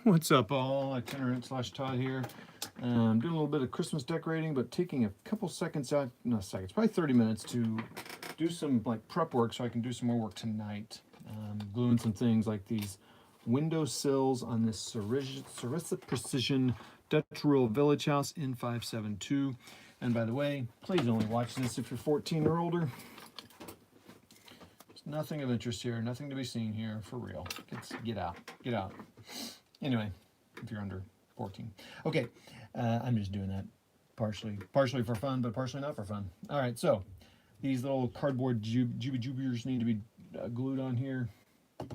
What's up, all? Itinerant / Todd here. Doing a little bit of Christmas decorating, but taking a couple seconds out, no seconds, probably 30 minutes to do some like prep work so I can do some more work tonight. Gluing some things like these window sills on this Sarissa Precision Dutch Rural Village House in 572. And by the way, please only watch this if you're 14 or older. There's nothing of interest here, nothing to be seen here, for real. Get out, get out. Anyway, if you're under 14. Okay, I'm just doing that partially for fun, but partially not for fun. All right, so these little cardboard jubiers need to be glued on here. So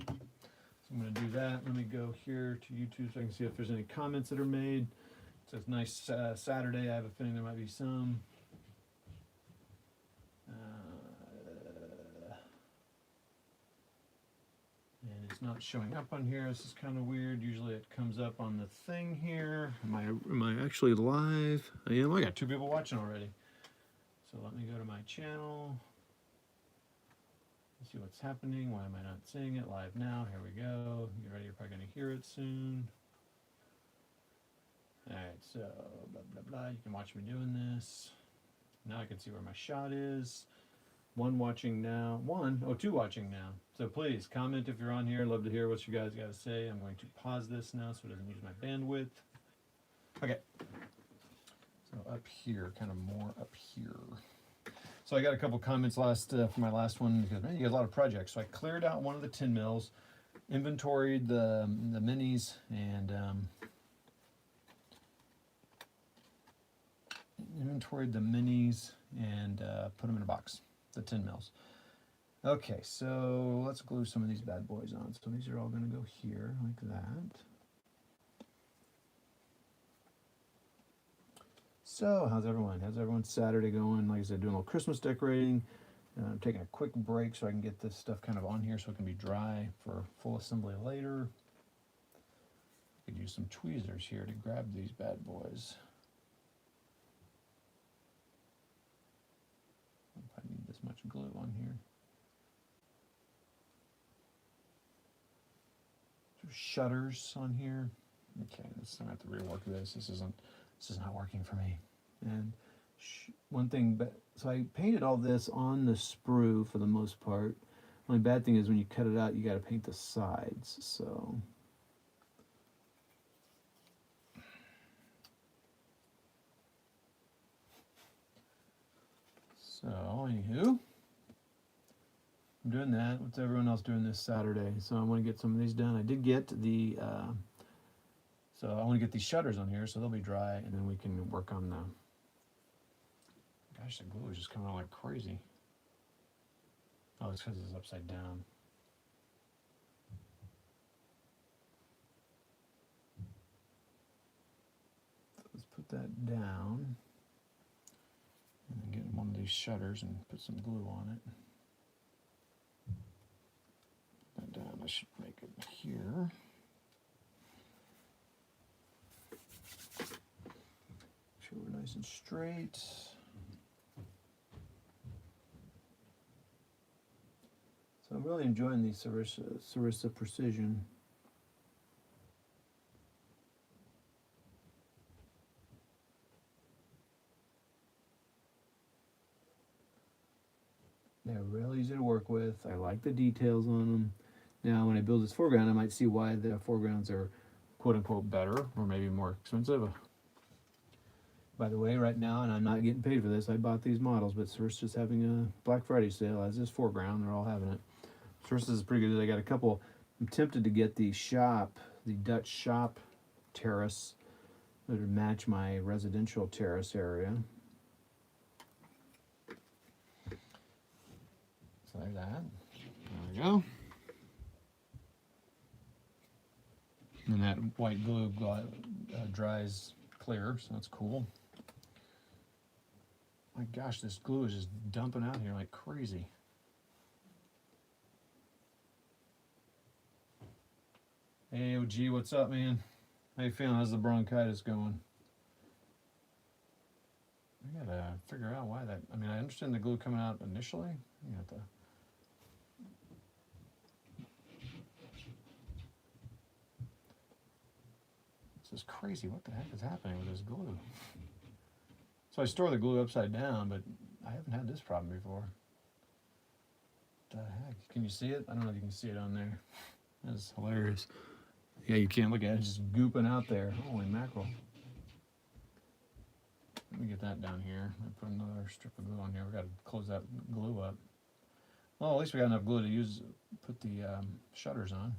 I'm going to do that. Let me go here to YouTube so I can see if there's any comments that are made. It says nice Saturday. I have a feeling there might be some. And it's not showing up on here. This is kind of weird. Usually it comes up on the thing here. Am I actually live? I am. I got 2 people watching already. So let me go to my channel. Let's see what's happening. Why am I not seeing it live now? Here we go. Get ready. You're probably going to hear it soon. All right. So blah, blah, blah. You can watch me doing this. Now I can see where my shot is. 1 watching now. 2 watching now. So please comment if you're on here. I'd love to hear what you guys got to say. I'm going to pause this now so it doesn't use my bandwidth. Okay. So up here, kind of more up here. So I got a couple comments for my last one because, man, you got a lot of projects. So I cleared out one of the tin mills, inventoried the minis, and put them in a box, the tin mills. Okay, so let's glue some of these bad boys on. So these are all going to go here like that. So how's everyone? How's everyone's Saturday going? Like I said, doing a little Christmas decorating. I'm taking a quick break so I can get this stuff kind of on here so it can be dry for full assembly later. I could use some tweezers here to grab these bad boys. If I need this much glue on here. Shutters on here. Okay, I'm gonna have to rework this. This is not working for me. And one thing, so I painted all this on the sprue for the most part. Only bad thing is when you cut it out, you got to paint the sides. So anywho, I'm doing that. What's everyone else doing this Saturday? So I want to get some of these done. I did get the, so I want to get these shutters on here so they'll be dry, and then we can work on the, gosh, the glue is just coming out like crazy. Oh, it's because it's upside down. So let's put that down. And then get one of these shutters and put some glue on it. Down. I should make it here. Sure we're nice and straight. So I'm really enjoying these Sarissa Precision. They're real easy to work with. I like the details on them. Now, when I build this foreground, I might see why the foregrounds are quote-unquote better or maybe more expensive. By the way, right now, and I'm not getting paid for this, I bought these models, but Sarissa's having a Black Friday sale as is foreground. They're all having it. Sarissa's is pretty good. I got a couple. I'm tempted to get the Dutch shop terrace that would match my residential terrace area. So there's that. There we go. And that white glue dries clear, so that's cool. My gosh, this glue is just dumping out here like crazy. Hey, OG, what's up, man? How you feeling? How's the bronchitis going? I gotta figure out why that. I mean, I understand the glue coming out initially. You have to. This is crazy. What the heck is happening with this glue? So I store the glue upside down, but I haven't had this problem before. What the heck? Can you see it? I don't know if you can see it on there. That's hilarious. Yeah, you can't look at it. It's just gooping out there. Holy mackerel. Let me get that down here. I put another strip of glue on here. We got to close that glue up. Well, at least we got enough glue to use. Put the shutters on.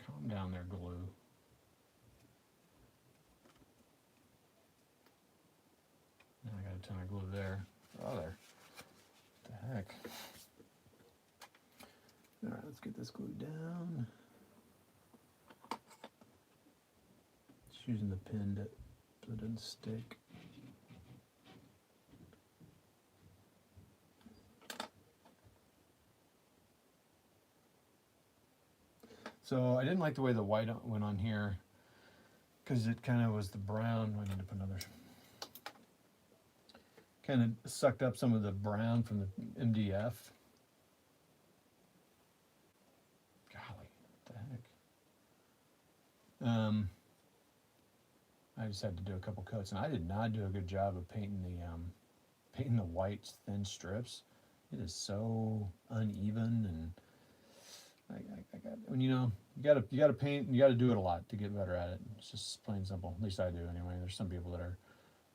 Calm down there, glue. Now I got a ton of glue there. Oh, there. What the heck? All right, let's get this glue down. Just using the pin so it doesn't stick. So I didn't like the way the white went on here because it kind of was the brown. I need to put another. Kind of sucked up some of the brown from the MDF. Golly, what the heck? I just had to do a couple coats, and I did not do a good job of painting the white thin strips. It is so uneven, and I got, when you gotta paint, you gotta do it a lot to get better at it. It's just plain simple. At least I do anyway. There's some people that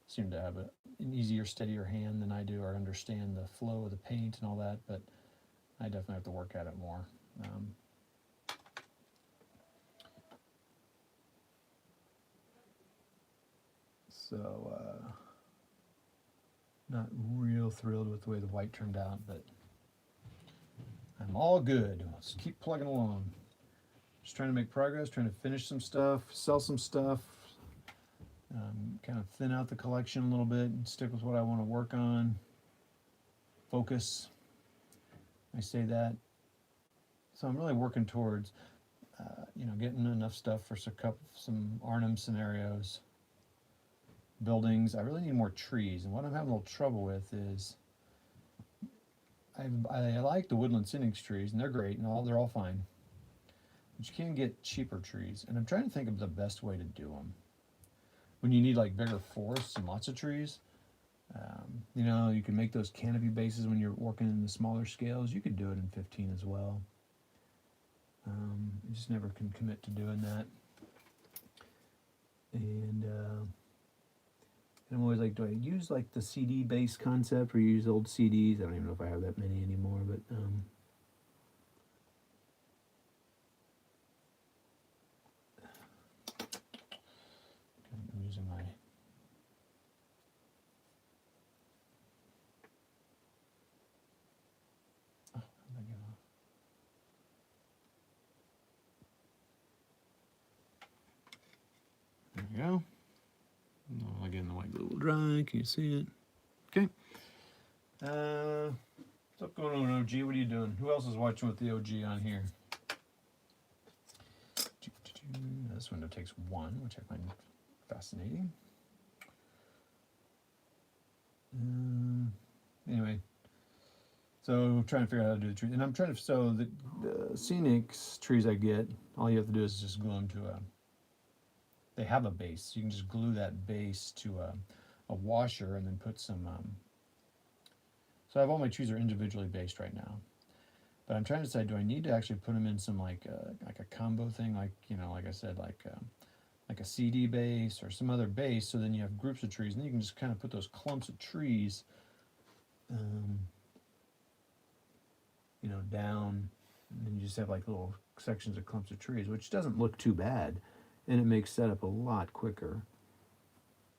seem to have an easier, steadier hand than I do, or understand the flow of the paint and all that. But I definitely have to work at it more. Not real thrilled with the way the white turned out, but I'm all good. Let's keep plugging along. Just trying to make progress, trying to finish some stuff, sell some stuff, kind of thin out the collection a little bit and stick with what I want to work on. Focus. I say that. So I'm really working towards, getting enough stuff for some Arnhem scenarios. Buildings. I really need more trees, and what I'm having a little trouble with is I like the Woodland Cynics trees, and they're great, and they're all fine, but you can get cheaper trees, and I'm trying to think of the best way to do them. When you need like bigger forests and lots of trees, you can make those canopy bases when you're working in the smaller scales. You could do it in 15 as well. I just never can commit to doing that, and I'm always like, do I use like the CD based concept or use old CDs? I don't even know if I have that many anymore, but I'm using my there we go. No, again, the white glue will dry. Can you see it? Okay. What's going on, OG? What are you doing? Who else is watching with the OG on here? This window takes 1, which I find fascinating. Anyway, so trying to figure out how to do the trees, and I'm trying to. So the Scenics trees I get, all you have to do is just glue them to a. They have a base. You can just glue that base to a washer and then put some. So I have all my trees are individually based right now, but I'm trying to decide: do I need to actually put them in some like a combo thing, like I said, like a CD base or some other base? So then you have groups of trees, and then you can just kind of put those clumps of trees, down, and then you just have like little sections of clumps of trees, which doesn't look too bad. And it makes setup a lot quicker.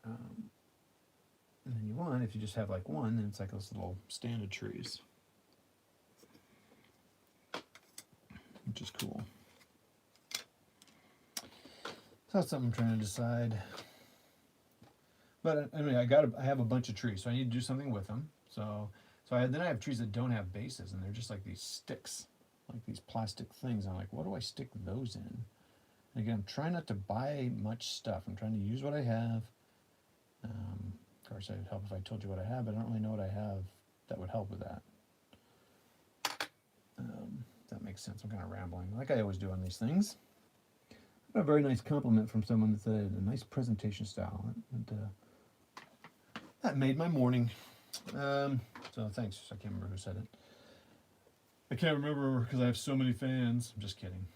And then if you just have like one, then it's like those little stand of trees, which is cool. So that's something I'm trying to decide. But anyway, I have a bunch of trees, so I need to do something with them. So then I have trees that don't have bases, and they're just like these sticks, like these plastic things. I'm like, what do I stick those in? Again, I'm trying not to buy much stuff. I'm trying to use what I have. Of course, it would help if I told you what I have, but I don't really know what I have that would help with that. makes sense. I'm kind of rambling, like I always do on these things. I got a very nice compliment from someone that said a nice presentation style, and that made my morning. So thanks. I can't remember who said it. I can't remember because I have so many fans. I'm just kidding.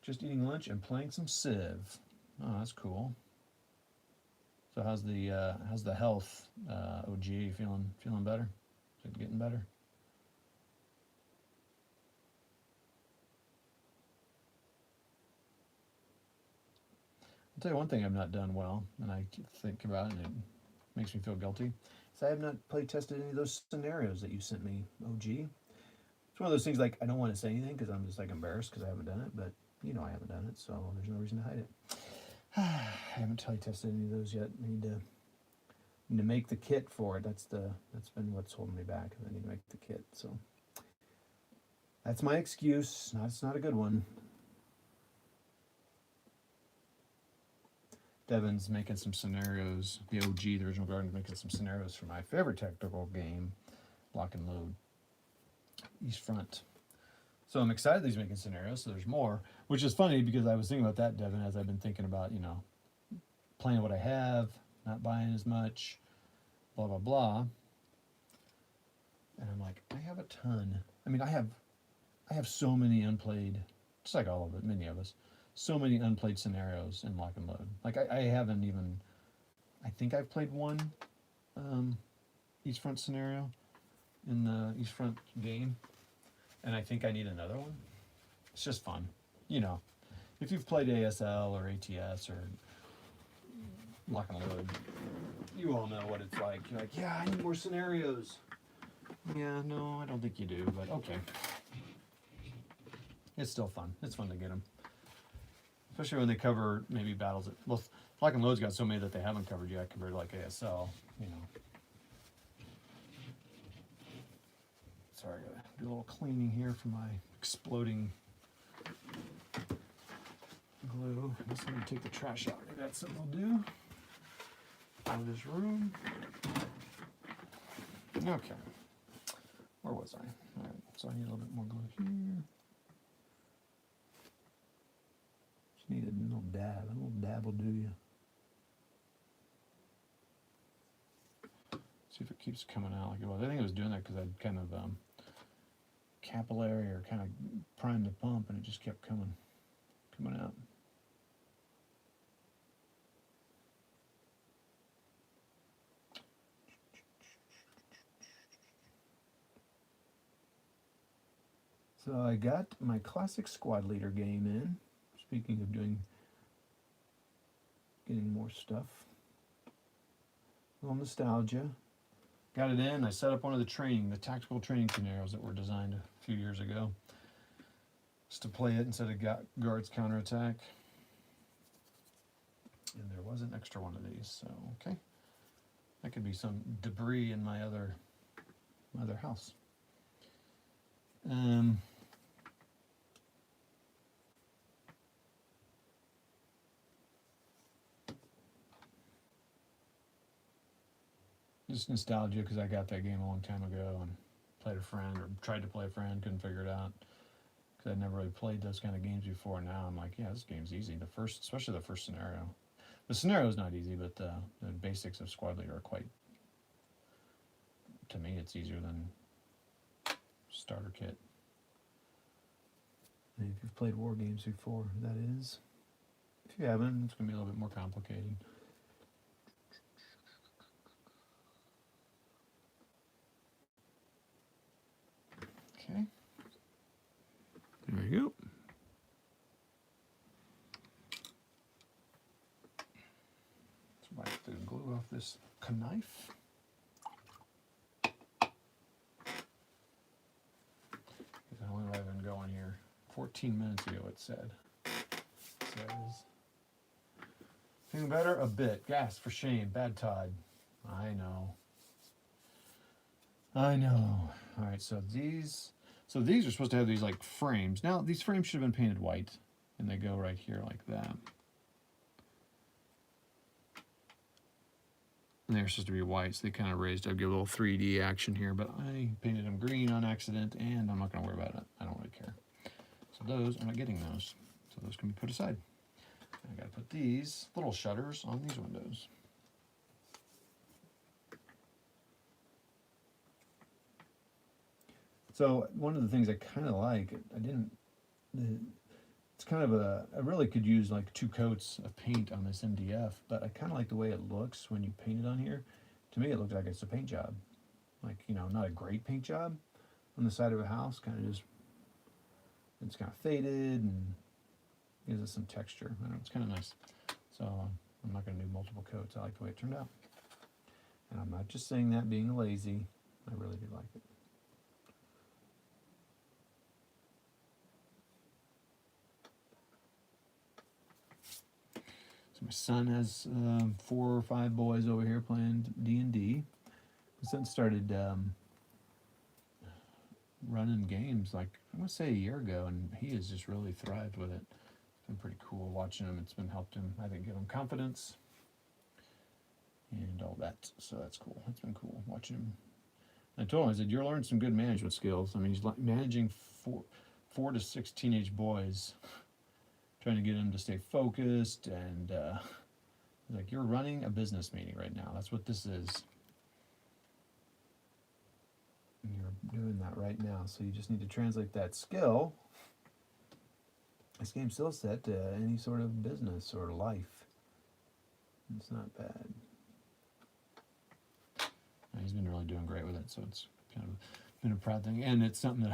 Just eating lunch and playing some Civ. Oh, that's cool. So how's the health, OG? Feeling better? Is it getting better? I'll tell you one thing I've not done well, and I think about it, and it makes me feel guilty. Is I have not play tested any of those scenarios that you sent me, OG. It's one of those things like I don't want to say anything because I'm just like embarrassed because I haven't done it, but you know I haven't done it, so there's no reason to hide it. I haven't play tested any of those yet. I need to make the kit for it. That's been what's holding me back. I need to make the kit, so that's my excuse. That's not a good one. Devin's making some scenarios. The OG, the original Garden's making some scenarios for my favorite tactical game, Lock and Load, East Front. So I'm excited that he's making scenarios, so there's more, which is funny because I was thinking about that, Devin, as I've been thinking about, playing what I have, not buying as much, blah, blah, blah. And I'm like, I have a ton. I mean, I have so many unplayed, just like all of it, many of us, so many unplayed scenarios in Lock and Load. Like I haven't even, I think I've played one East Front scenario in the East Front game, and I think I need another one. It's just fun. If you've played ASL or ATS or Lock and Load, you all know what it's like. You're like, yeah, I need more scenarios. Yeah, no, I don't think you do, but okay. It's still fun. It's fun to get them. Especially when they cover maybe battles that, well, Lock and Load's got so many that they haven't covered yet compared to like ASL, Sorry, I gotta do a little cleaning here for my exploding glue. I'm just gonna take the trash out. Maybe that's something I'll do. Out of this room. Okay. Where was I? Alright, so I need a little bit more glue here. Just need a little dab. A little dab will do you. See if it keeps coming out like it was. I think it was doing that because I'd kind of capillary or kind of primed the pump and it just kept coming out. So I got my classic squad leader game in. Speaking of getting more stuff. A little nostalgia. Got it in. I set up one of the tactical training scenarios that were designed a few years ago. Just to play it instead of guards counterattack. And there was an extra one of these, so okay. That could be some debris in my other house. Just nostalgia because I got that game a long time ago and played a friend or tried to play a friend, couldn't figure it out because I'd never really played those kind of games before. Now I'm like, yeah, this game's easy. Especially the first scenario. The scenario is not easy, but the basics of Squad Leader are quite. To me, it's easier than starter kit. And if you've played war games before, that is. If you haven't, it's gonna be a little bit more complicated. Okay. There you go. Let's wipe the glue off this knife. How long have I been going here? 14 minutes ago it said. It says. Feeling better? A bit. Gas, for shame. Bad Todd. I know. Alright, so these are supposed to have these like frames. Now these frames should have been painted white and they go right here like that. And they're supposed to be white, so they kind of raised. I'd give a little 3D action here, but I painted them green on accident, and I'm not going to worry about it. I don't really care. So those, I'm not getting those. So those can be put aside. I got to put these little shutters on these windows. So one of the things I kind of like, it's kind of I really could use like 2 coats of paint on this MDF, but I kind of like the way it looks when you paint it on here. To me, it looks like it's a paint job. Like, you know, not a great paint job on the side of a house, kind of just, it's kind of faded and gives it some texture. I don't know, it's kind of nice. So I'm not going to do multiple coats. I like the way it turned out. And I'm not just saying that being lazy. I really do like it. So my son has 4 or 5 boys over here playing D&D. My son started running games like, I'm going to say a year ago, and he has just really thrived with it. It's been pretty cool watching him. It's been helped him, I think, give him confidence and all that. So that's cool. It's been cool watching him. I told him, I said, you're learning some good management skills. I mean, he's managing 4 to 6 teenage boys, trying to get him to stay focused, and like, you're running a business meeting right now. That's what this is. And you're doing that right now. So you just need to translate that skill, this game skill set, to any sort of business or life. It's not bad. And he's been really doing great with it, so it's kind of been a proud thing. And it's something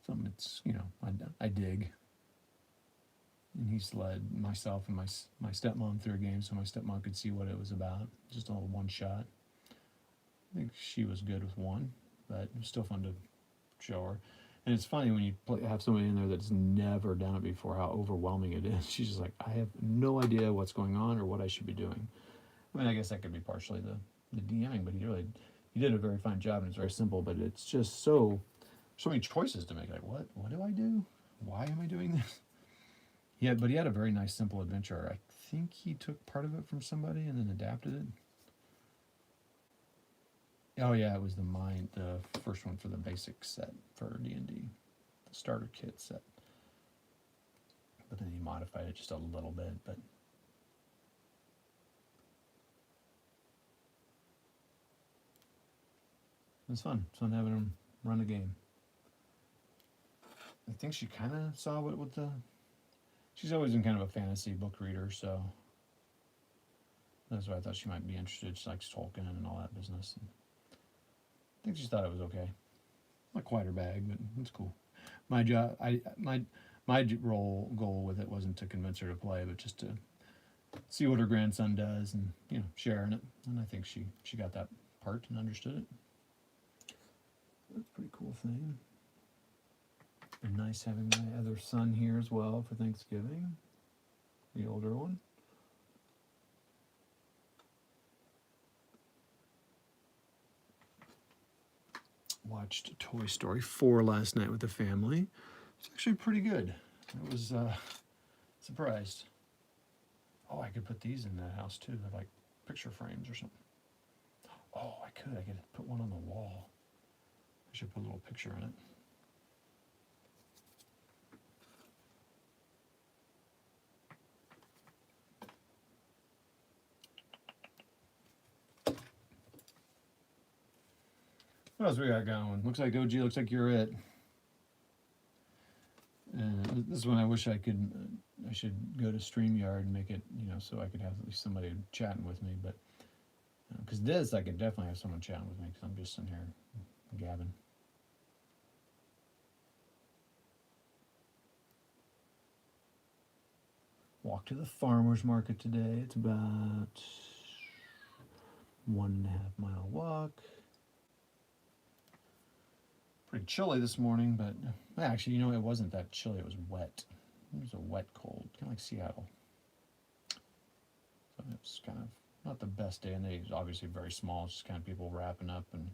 that's, you know, I dig. And he's led myself and my stepmom through a game, so my stepmom could see what it was about. Just a little one shot. I think she was good with one, but it was still fun to show her. And it's funny when you have somebody in there that's never done it before, how overwhelming it is. She's just like, I have no idea what's going on or what I should be doing. I mean, I guess that could be partially the DMing, but he did a very fine job, and it's very simple, but it's just so many choices to make. Like, what do I do? Why am I doing this? Yeah, but he had a very nice, simple adventure. I think he took part of it from somebody and then adapted it. Oh yeah, it was the first one for the basic set for D&D, the starter kit set. But then he modified it just a little bit. But it was fun. It's fun having him run a game. I think she kind of saw what the. She's always been kind of a fantasy book reader, so that's why I thought she might be interested. She likes Tolkien and all that business. And I think she thought it was okay. Not quite her bag, but it's cool. My job, my goal with it wasn't to convince her to play, but just to see what her grandson does and, you know, sharing it. And I think she got that part and understood it. That's a pretty cool thing. And nice having my other son here as well for Thanksgiving, the older one. Watched Toy Story 4 last night with the family. It's actually pretty good. I was surprised. Oh, I could put these in the house too. They're like picture frames or something. Oh, I could put one on the wall. I should put a little picture in it. What else we got going? Looks like OG, looks like you're it. This is when I wish I should go to StreamYard and make it, you know, so I could have at least somebody chatting with me. But because this, I could definitely have someone chatting with me because I'm just sitting here gabbing. Walk to the farmer's market today. It's about 1.5 mile walk. Pretty chilly this morning, but actually, you know, it wasn't that chilly. It was wet. It was a wet cold, kind of like Seattle. So it was kind of not the best day, and it's obviously very small. It's just kind of people wrapping up and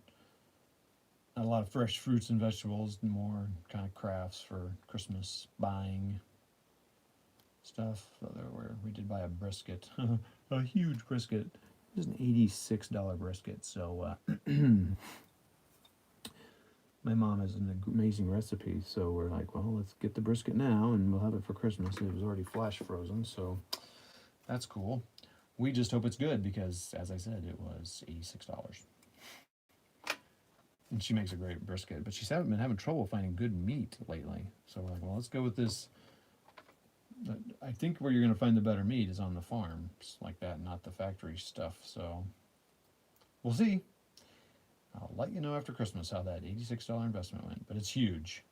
not a lot of fresh fruits and vegetables, more kind of crafts for Christmas buying stuff. So we did buy a brisket, a huge brisket. This is an $86 brisket. So my mom has an amazing recipe. So we're like, well, let's get the brisket now, and we'll have it for Christmas. It was already flash frozen, so that's cool. We just hope it's good because, as I said, it was $86. And she makes a great brisket, but she's been having trouble finding good meat lately. So we're like, well, let's go with this. I think where you're going to find the better meat is on the farms like that, not the factory stuff. So we'll see. I'll let you know after Christmas how that $86 investment went, but it's huge.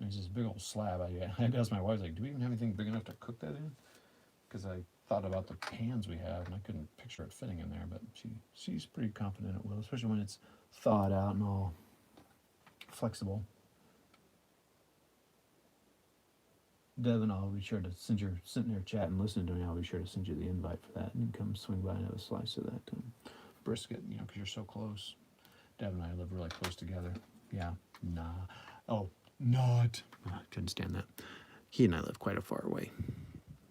It's this big old slab. I had to ask my wife, like, do we even have anything big enough to cook that in? Because I thought about the pans we have, and I couldn't picture it fitting in there, but she's pretty confident it will, especially when it's thawed out and all flexible. Devin, I'll be sure to, since you're sitting there chatting, listening to me, I'll be sure to send you the invite for that, and come swing by and have a slice of that brisket, because you're so close. Devin and I live really close together. Yeah, nah. Oh, not. I couldn't stand that. He and I live quite a far away.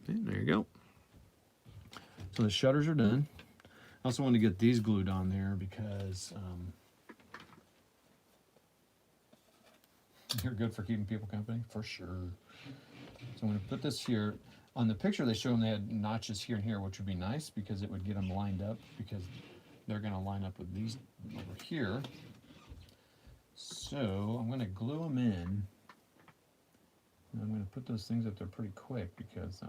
Okay, there you go. So the shutters are done. I also want to get these glued on there because you're good for keeping people company, for sure. So I'm going to put this here. On the picture, they show them they had notches here and here, which would be nice because it would get them lined up, because they're going to line up with these over here. So I'm going to glue them in. And I'm going to put those things up there pretty quick because I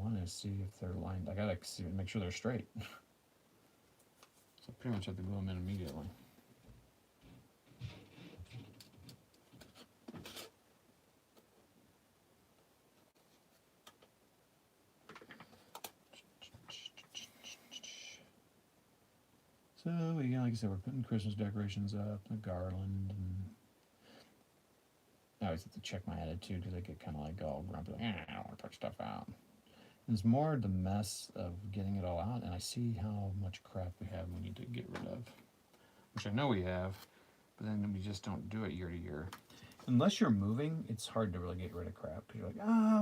want to see if they're lined. I gotta see, make sure they're straight. So pretty much have to glue them in immediately. So we, like I said, we're putting Christmas decorations up, the garland, and I always have to check my attitude because I get kind of like all grumpy, like, I don't want to put stuff out. It's more the mess of getting it all out, and I see how much crap we have we need to get rid of. Which I know we have, but then we just don't do it year to year. Unless you're moving, it's hard to really get rid of crap. Because you're like,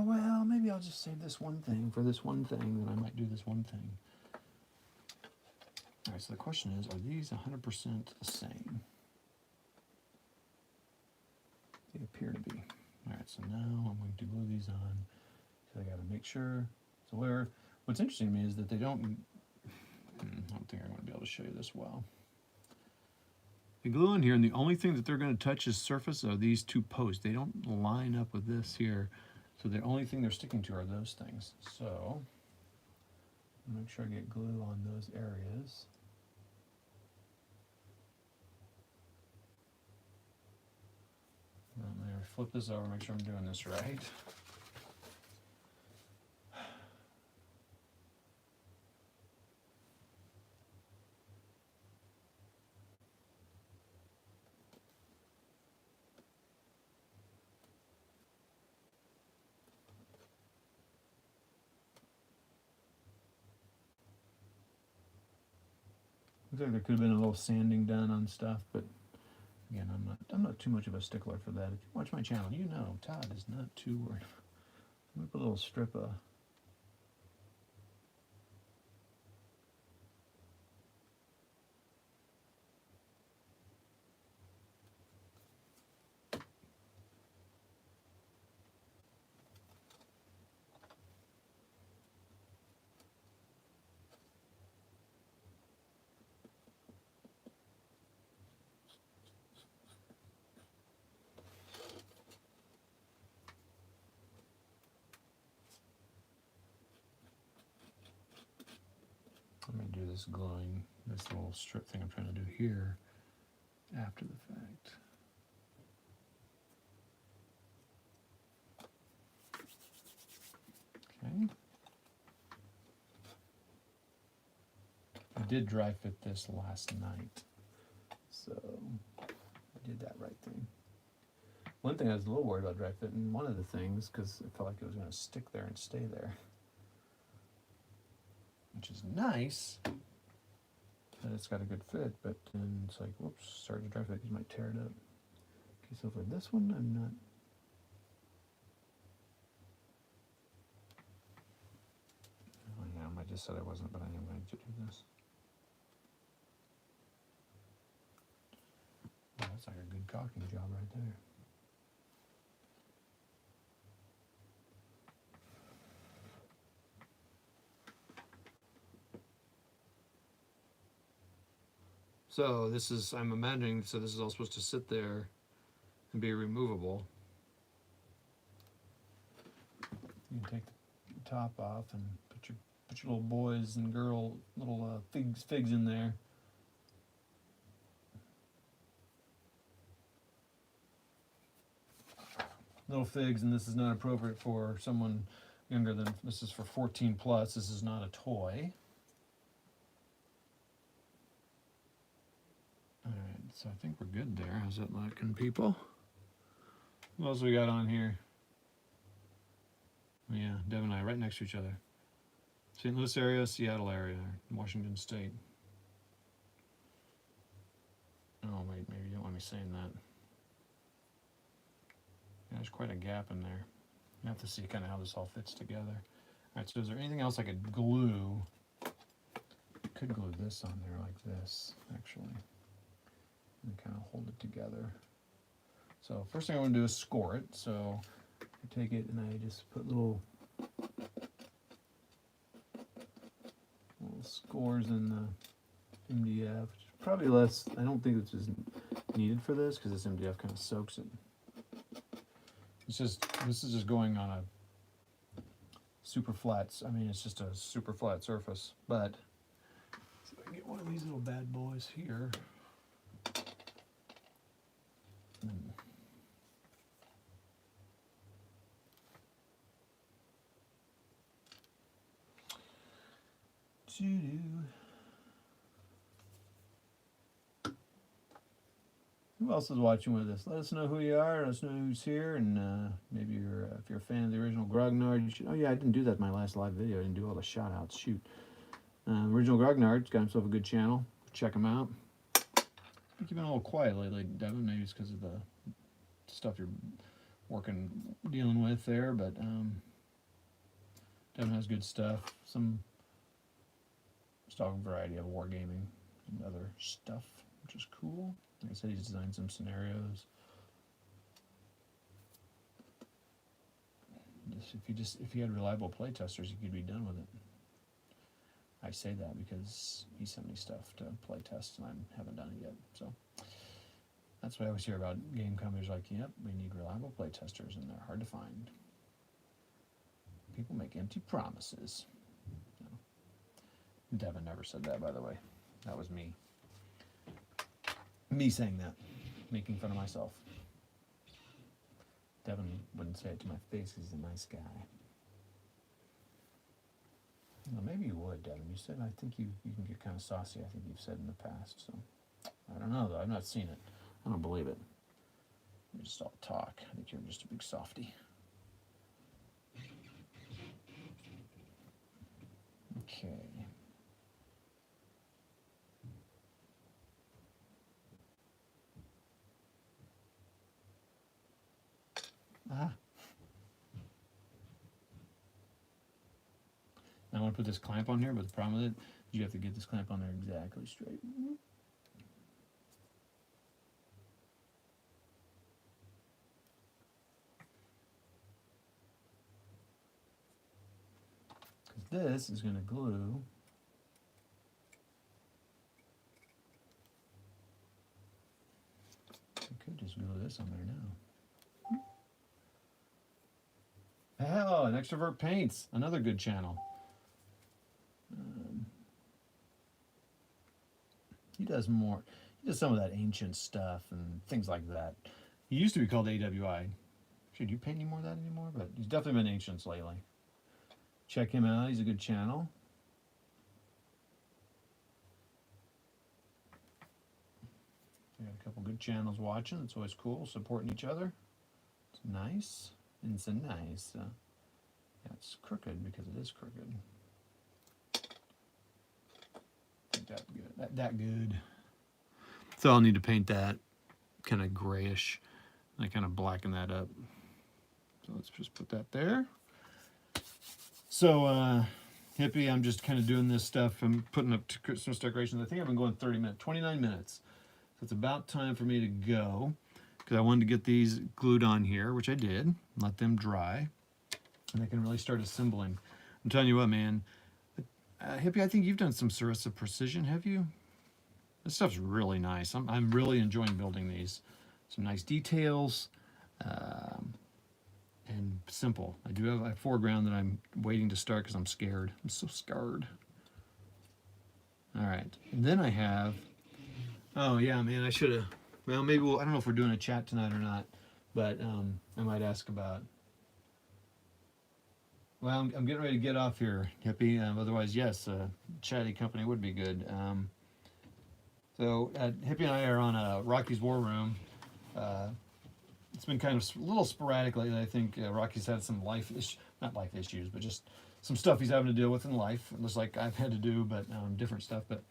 well, maybe I'll just save this one thing for this one thing, then I might do this one thing. All right, so the question is, are these 100% the same? They appear to be. All right, so now I'm going to glue these on. So I got to make sure. So what's interesting to me is that they don't, I don't think I'm going to be able to show you this well. They glue in here, and the only thing that they're going to touch is surface of these two posts. They don't line up with this here. So the only thing they're sticking to are those things. So make sure I get glue on those areas. I'm going to flip this over, make sure I'm doing this right. Looks like there could have been a little sanding done on stuff, but again, I'm not too much of a stickler for that. If you watch my channel, you know Todd is not too worried. I'm gonna put a little strip of I'm going to do this gluing, this little strip thing I'm trying to do here after the fact. Okay. I did dry fit this last night, so I did that right thing. One thing I was a little worried about dry fitting, one of the things, because it felt like it was going to stick there and stay there. Which is nice, said it's got a good fit, but then it's like, whoops, started to dry fit, you might tear it up. Okay, so for this one, I'm not. Oh, yeah, I just said I wasn't, but I am going to do this. Oh, that's like a good caulking job right there. So this is, I'm imagining, so this is all supposed to sit there and be removable. You can take the top off and put your little boys and girl little figs in there. Little figs, and this is not appropriate for someone younger than, this is for 14 plus, this is not a toy. Alright, so I think we're good there. How's that looking, people? What else we got on here? Yeah, Deb and I right next to each other. St. Louis area, Seattle area, Washington State. Oh wait, maybe you don't want me saying that. Yeah, there's quite a gap in there. You have to see kind of how this all fits together. Alright, so is there anything else I could glue? I could glue this on there like this, actually. And kind of hold it together. So first thing I want to do is score it. So I take it and I just put little scores in the MDF. Probably less, I don't think this is needed for this because this MDF kind of soaks it. It's just, this is just going on a super flat, I mean it's just a super flat surface, but so I can get one of these little bad boys here. Who else is watching with us? Let us know who you are. Let us know who's here, and maybe if you're a fan of the original Grognard, you should. Oh yeah, I didn't do that in my last live video. I didn't do all the shout outs. Shoot. Original Grognard's got himself a good channel. Check him out. I think you've been a little quiet lately, Devin. Maybe it's because of the stuff you're dealing with there, but Devin has good stuff. Some stock variety of wargaming and other stuff, which is cool. Like I said, he's designed some scenarios. If he had reliable play testers, he could be done with it. I say that because he sent me stuff to play test, and I haven't done it yet. So that's what I always hear about game companies. Like, yep, we need reliable play testers, and they're hard to find. People make empty promises. No. Devin never said that, by the way. That was me. Me saying that, making fun of myself. Devin wouldn't say it to my face because he's a nice guy. Well, maybe you would, Devin. You said, I think you can get kind of saucy, I think you've said in the past. So I don't know, though. I've not seen it. I don't believe it. You're just all talk. I think you're just a big softy. Okay. Ah. I want to put this clamp on here, but the problem with it is you have to get this clamp on there exactly straight. Because this is going to glue. I could just glue this on there now. Hell, and Extrovert Paints, another good channel. He does some of that ancient stuff and things like that. He used to be called AWI. Should you paint any more of that anymore? But he's definitely been ancients lately. Check him out. He's a good channel. We got a couple good channels watching. It's always cool, supporting each other. It's nice. And it's a nice. Yeah, it's crooked because it is crooked. that good. That good. So I'll need to paint that kind of grayish. I kind of blacken that up. So let's just put that there. So Hippie, I'm just kind of doing this stuff. I'm putting up Christmas decorations. I think I've been going 30 minutes, 29 minutes. So it's about time for me to go because I wanted to get these glued on here, which I did. Let them dry, and I can really start assembling. I'm telling you what, man. Hippie, I think you've done some Sarissa Precision, have you? This stuff's really nice. I'm really enjoying building these. Some nice details, and simple. I do have a foreground that I'm waiting to start because I'm scared. I'm so scared. All right, and then I have, oh yeah, man, I should have, well, maybe I don't know if we're doing a chat tonight or not, but I might ask about, well, I'm getting ready to get off here, Hippie. Otherwise, yes, chatty company would be good. So Hippie and I are on Rocky's War Room. It's been kind of a little sporadic lately. I think Rocky's had some not life issues, but just some stuff he's having to deal with in life. It looks like I've had to do, but different stuff. But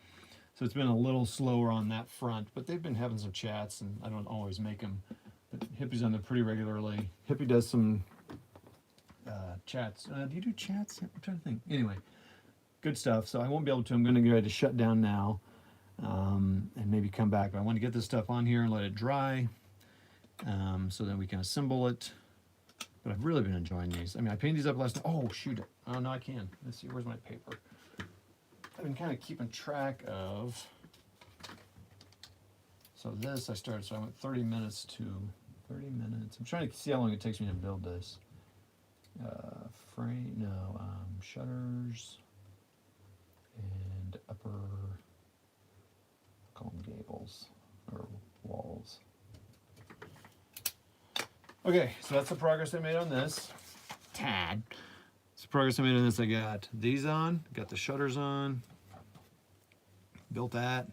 so it's been a little slower on that front. But they've been having some chats, and I don't always make them. But Hippie's on there pretty regularly. Hippie does some chats. Do you do chats? I'm trying to think. Anyway, good stuff. So I won't be able to. I'm going to get ready to shut down now, and maybe come back. But I want to get this stuff on here and let it dry. So then we can assemble it. But I've really been enjoying these. I mean, I painted these up last night. Oh, shoot. Oh, no, I can. Let's see. Where's my paper? I've been kind of keeping track of. So this I started. So I went 30 minutes to 30 minutes. I'm trying to see how long it takes me to build this. Shutters and upper, call them gables or walls. Okay, so that's the progress I made on this. Tad. It's the progress I made on this. I got these on, got the shutters on, built that,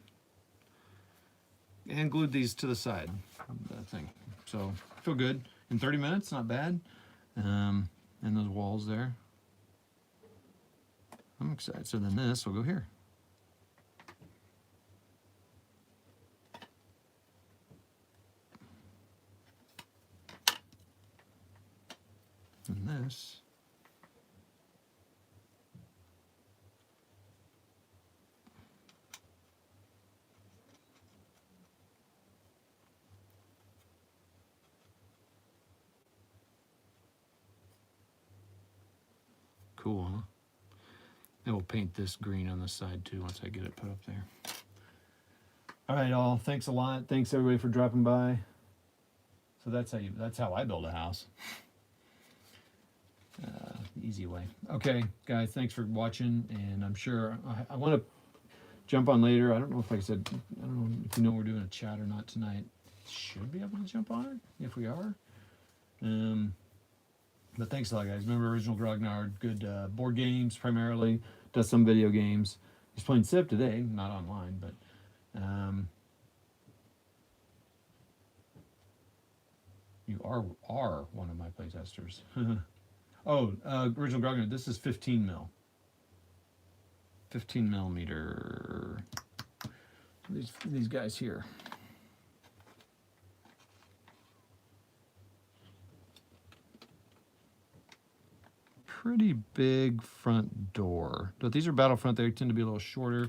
and glued these to the side of that thing. So I feel good. In 30 minutes, not bad. And those walls there. I'm excited. So then this will go here. And this. Cool, huh? I will paint this green on the side too once I get it put up there. All right, all. Thanks a lot. Thanks everybody for dropping by. So that's how I build a house. Easy way. Okay, guys, thanks for watching, and I'm sure I want to jump on later. I don't know if I said, I don't know if you know we're doing a chat or not tonight. Should be able to jump on it if we are. But thanks a lot, guys. Remember Original Grognard, good board games primarily, does some video games. He's playing Civ today, not online, but you are one of my playtesters. Oh, Original Grognard, this is 15 mil. 15 millimeter. These guys here. Pretty big front door. But these are Battlefront. They tend to be a little shorter.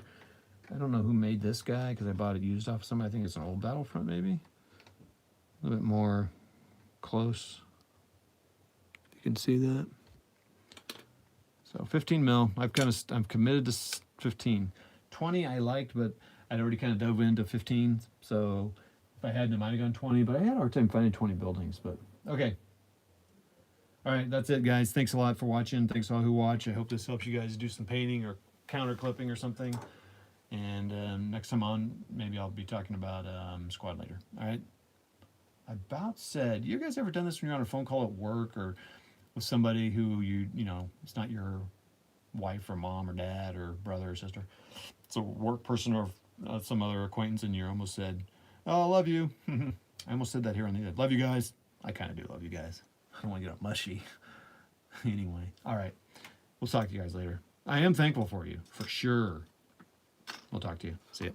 I don't know who made this guy because I bought it used off somebody. I think it's an old Battlefront maybe. A little bit more close. You can see that. So 15 mil. I'm committed to 15. 20 I liked, but I'd already kind of dove into 15. So if I hadn't, I might have gone 20. But I had a hard time finding 20 buildings. But okay. All right, that's it, guys. Thanks a lot for watching. Thanks to all who watch. I hope this helps you guys do some painting or counter clipping or something. And next time on, maybe I'll be talking about Squad Leader. All right. I about said, you guys ever done this when you're on a phone call at work or with somebody who you know, it's not your wife or mom or dad or brother or sister. It's a work person or some other acquaintance, and you almost said, "Oh, I love you." I almost said that here on the end. Love you guys. I kind of do love you guys. I don't want to get up mushy. Anyway, all right. We'll talk to you guys later. I am thankful for you, for sure. We'll talk to you. See ya.